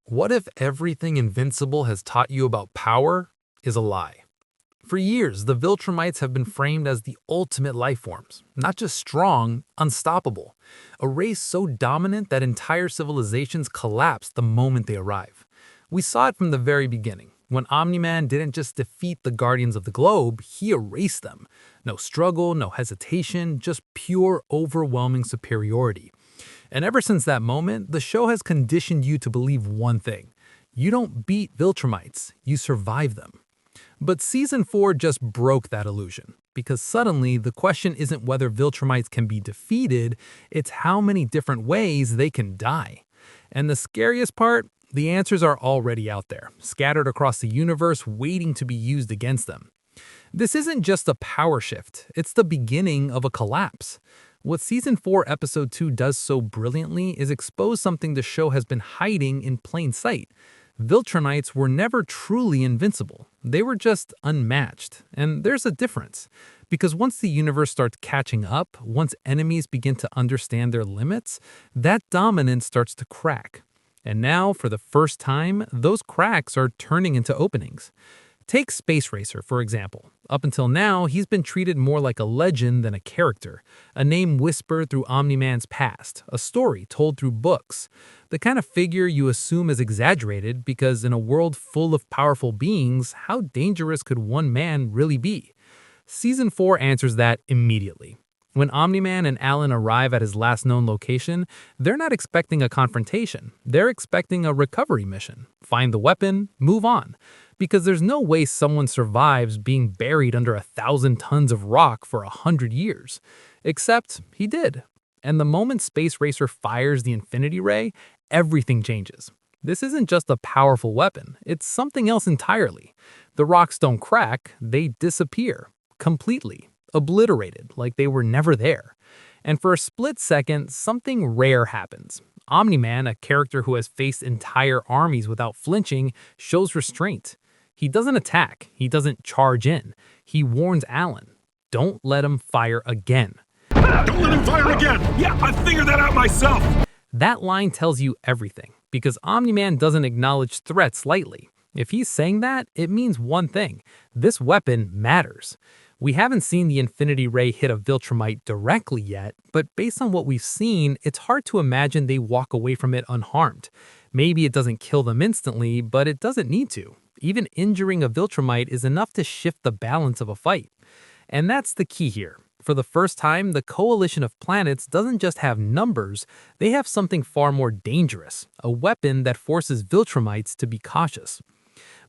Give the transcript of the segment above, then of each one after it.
What if everything Invincible has taught you about power is a lie? For years, the Viltrumites have been framed as the ultimate life forms, not just strong, unstoppable. A race so dominant that entire civilizations collapse the moment they arrive. We saw it from the very beginning. When Omni-Man didn't just defeat the Guardians of the Globe, he erased them. No struggle, no hesitation, just pure, overwhelming superiority. And ever since that moment, the show has conditioned you to believe one thing. You don't beat Viltrumites, you survive them. But Season 4 just broke that illusion, because suddenly the question isn't whether Viltrumites can be defeated, it's how many different ways they can die. And the scariest part? The answers are already out there, scattered across the universe, waiting to be used against them. This isn't just a power shift, it's the beginning of a collapse. What Season 4 Episode 2 does so brilliantly is expose something the show has been hiding in plain sight. Viltrumites were never truly invincible. They were just unmatched. And there's a difference. Because once the universe starts catching up, once enemies begin to understand their limits, that dominance starts to crack. And now, for the first time, those cracks are turning into openings. Take Space Racer, for example. Up until now, he's been treated more like a legend than a character, a name whispered through Omni-Man's past, a story told through books, the kind of figure you assume is exaggerated because in a world full of powerful beings, how dangerous could one man really be? Season 4 answers that immediately. When Omni-Man and Alan arrive at his last known location, they're not expecting a confrontation. They're expecting a recovery mission. Find the weapon, move on. Because there's no way someone survives being buried under 1,000 tons of rock for 100 years. Except he did. And the moment Space Racer fires the Infinity Ray, everything changes. This isn't just a powerful weapon, it's something else entirely. The rocks don't crack, they disappear. Completely. Obliterated, like they were never there. And for a split second, something rare happens. Omni-Man, a character who has faced entire armies without flinching, shows restraint. He doesn't attack, he doesn't charge in. He warns Alan, don't let him fire again. Don't let him fire again! Yeah, I figured that out myself! That line tells you everything, because Omni-Man doesn't acknowledge threats lightly. If he's saying that, it means one thing. This weapon matters. We haven't seen the Infinity Ray hit a Viltrumite directly yet, but based on what we've seen, it's hard to imagine they walk away from it unharmed. Maybe it doesn't kill them instantly, but it doesn't need to. Even injuring a Viltrumite is enough to shift the balance of a fight. And that's the key here. For the first time, the coalition of planets doesn't just have numbers, they have something far more dangerous, a weapon that forces Viltrumites to be cautious.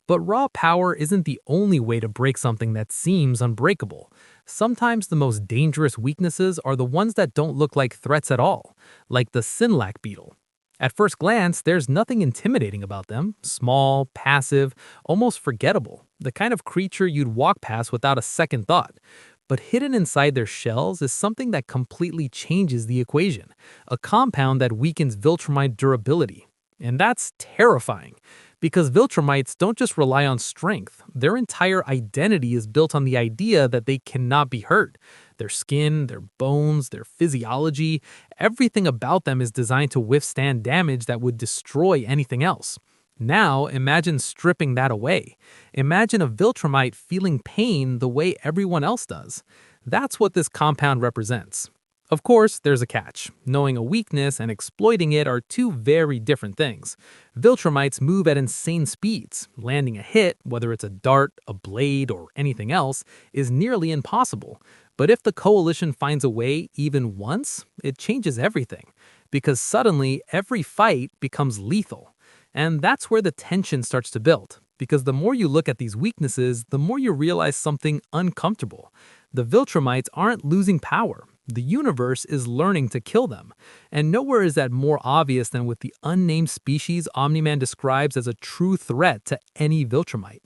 But raw power isn't the only way to break something that seems unbreakable. Sometimes the most dangerous weaknesses are the ones that don't look like threats at all, like the Sinlak Beetle. At first glance, there's nothing intimidating about them. Small, passive, almost forgettable. The kind of creature you'd walk past without a second thought. But hidden inside their shells is something that completely changes the equation. A compound that weakens Viltrumite durability. And that's terrifying. Because Viltrumites don't just rely on strength, their entire identity is built on the idea that they cannot be hurt. Their skin, their bones, their physiology, everything about them is designed to withstand damage that would destroy anything else. Now, imagine stripping that away. Imagine a Viltrumite feeling pain the way everyone else does. That's what this compound represents. Of course, there's a catch. Knowing a weakness and exploiting it are two very different things. Viltrumites move at insane speeds. Landing a hit, whether it's a dart, a blade, or anything else, is nearly impossible. But if the coalition finds a way even once, it changes everything. Because suddenly, every fight becomes lethal. And that's where the tension starts to build. Because the more you look at these weaknesses, the more you realize something uncomfortable. The Viltrumites aren't losing power. The universe is learning to kill them. And nowhere is that more obvious than with the unnamed species Omni-Man describes as a true threat to any Viltrumite.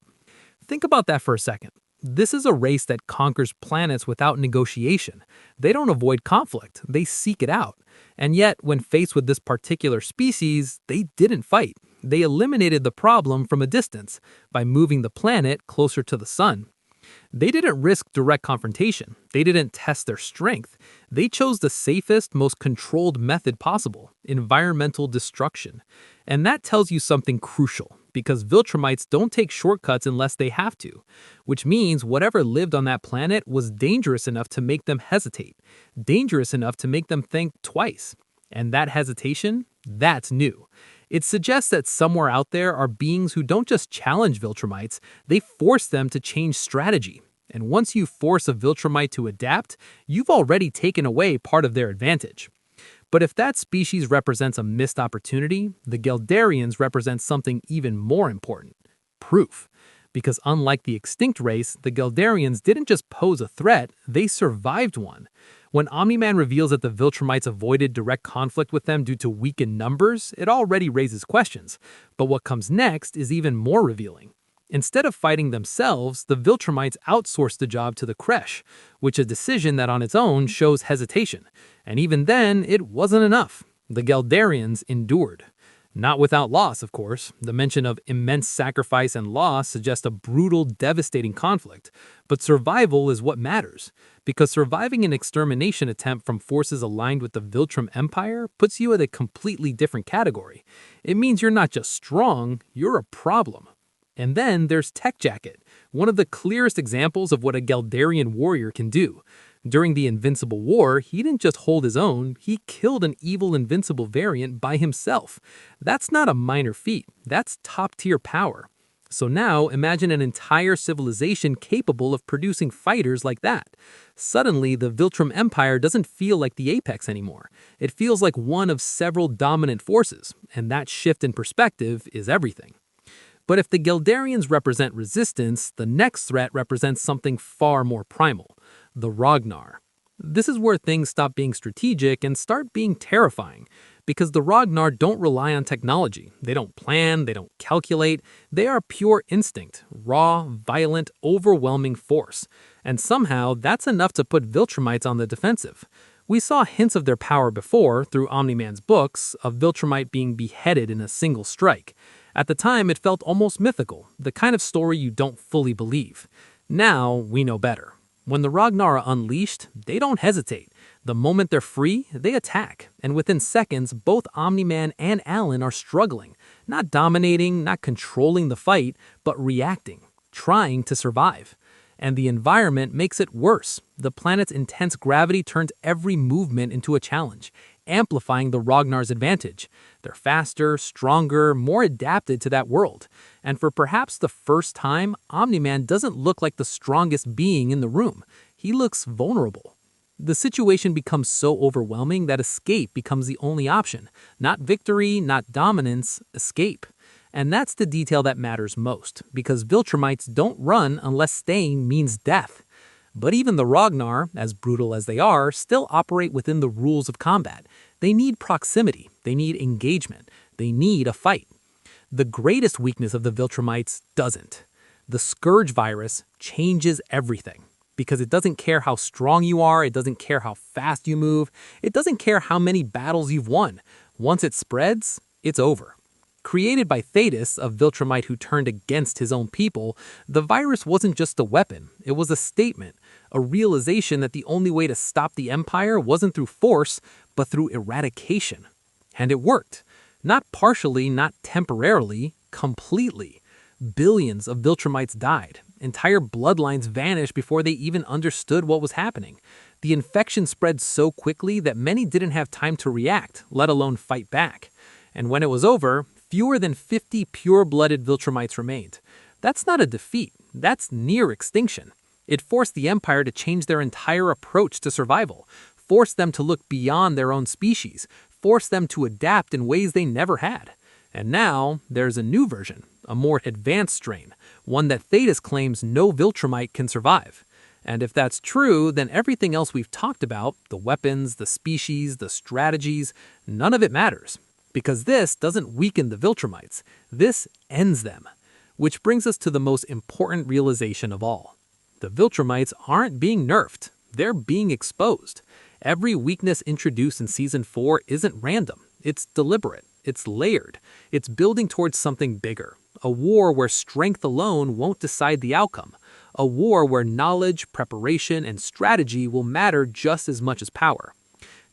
Think about that for a second. This is a race that conquers planets without negotiation. They don't avoid conflict, they seek it out. And yet, when faced with this particular species, they didn't fight. They eliminated the problem from a distance by moving the planet closer to the sun. They didn't risk direct confrontation. They didn't test their strength. They chose the safest, most controlled method possible: environmental destruction. And that tells you something crucial, because Viltrumites don't take shortcuts unless they have to, which means whatever lived on that planet was dangerous enough to make them hesitate, dangerous enough to make them think twice. And that hesitation, that's new. It suggests that somewhere out there are beings who don't just challenge Viltrumites, they force them to change strategy. And once you force a Viltrumite to adapt, you've already taken away part of their advantage. But if that species represents a missed opportunity, the Geldarians represent something even more important: proof. Because unlike the extinct race, the Geldarians didn't just pose a threat, they survived one. When Omni-Man reveals that the Viltrumites avoided direct conflict with them due to weakened numbers, it already raises questions. But what comes next is even more revealing. Instead of fighting themselves, the Viltrumites outsourced the job to the Kresh, which is a decision that on its own shows hesitation. And even then, it wasn't enough. The Geldarians endured. Not without loss, of course. The mention of immense sacrifice and loss suggests a brutal, devastating conflict. But survival is what matters, because surviving an extermination attempt from forces aligned with the Viltrum Empire puts you at a completely different category. It means you're not just strong, you're a problem. And then there's Tech Jacket, one of the clearest examples of what a Geldarian warrior can do. During the Invincible War, he didn't just hold his own, he killed an evil Invincible variant by himself. That's not a minor feat, that's top-tier power. So now imagine an entire civilization capable of producing fighters like that. Suddenly, the Viltrum Empire doesn't feel like the apex anymore. It feels like one of several dominant forces, and that shift in perspective is everything. But if the Geldarians represent resistance, the next threat represents something far more primal: the Ragnar. This is where things stop being strategic and start being terrifying, because the Ragnar don't rely on technology. They don't plan, they don't calculate. They are pure instinct, raw, violent, overwhelming force. And somehow, that's enough to put Viltrumites on the defensive. We saw hints of their power before through Omni-Man's books, of Viltrumite being beheaded in a single strike. At the time, it felt almost mythical, the kind of story you don't fully believe. Now, we know better. When the Ragnar are unleashed, they don't hesitate. The moment they're free, they attack. And within seconds, both Omni-Man and Alan are struggling. Not dominating, not controlling the fight, but reacting, trying to survive. And the environment makes it worse. The planet's intense gravity turns every movement into a challenge, amplifying the Ragnar's advantage. They're faster, stronger, more adapted to that world. And for perhaps the first time, Omni-Man doesn't look like the strongest being in the room. He looks vulnerable. The situation becomes so overwhelming that escape becomes the only option. Not victory, not dominance, escape. And that's the detail that matters most, because Viltrumites don't run unless staying means death. But even the Ragnar, as brutal as they are, still operate within the rules of combat. They need proximity, they need engagement, they need a fight. The greatest weakness of the Viltrumites doesn't. The Scourge Virus changes everything, because it doesn't care how strong you are, it doesn't care how fast you move, it doesn't care how many battles you've won. Once it spreads, it's over. Created by Thetis, a Viltrumite who turned against his own people, the virus wasn't just a weapon, it was a statement, a realization that the only way to stop the Empire wasn't through force, but through eradication. And it worked. Not partially, not temporarily, completely. Billions of Viltrumites died. Entire bloodlines vanished before they even understood what was happening. The infection spread so quickly that many didn't have time to react, let alone fight back. And when it was over, fewer than 50 pure-blooded Viltrumites remained. That's not a defeat, that's near extinction. It forced the Empire to change their entire approach to survival, forced them to look beyond their own species, forced them to adapt in ways they never had. And now, there's a new version, a more advanced strain, one that Thetis claims no Viltrumite can survive. And if that's true, then everything else we've talked about, the weapons, the species, the strategies, none of it matters. Because this doesn't weaken the Viltrumites, this ends them. Which brings us to the most important realization of all. The Viltrumites aren't being nerfed, they're being exposed. Every weakness introduced in Season 4 isn't random, it's deliberate, it's layered, it's building towards something bigger. A war where strength alone won't decide the outcome. A war where knowledge, preparation, and strategy will matter just as much as power.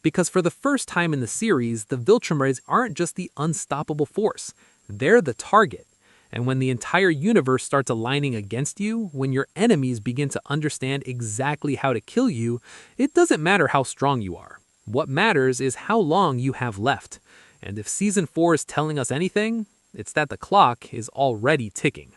Because for the first time in the series, the Viltrumites aren't just the unstoppable force, they're the target. And when the entire universe starts aligning against you, when your enemies begin to understand exactly how to kill you, it doesn't matter how strong you are. What matters is how long you have left. And if Season 4 is telling us anything, it's that the clock is already ticking.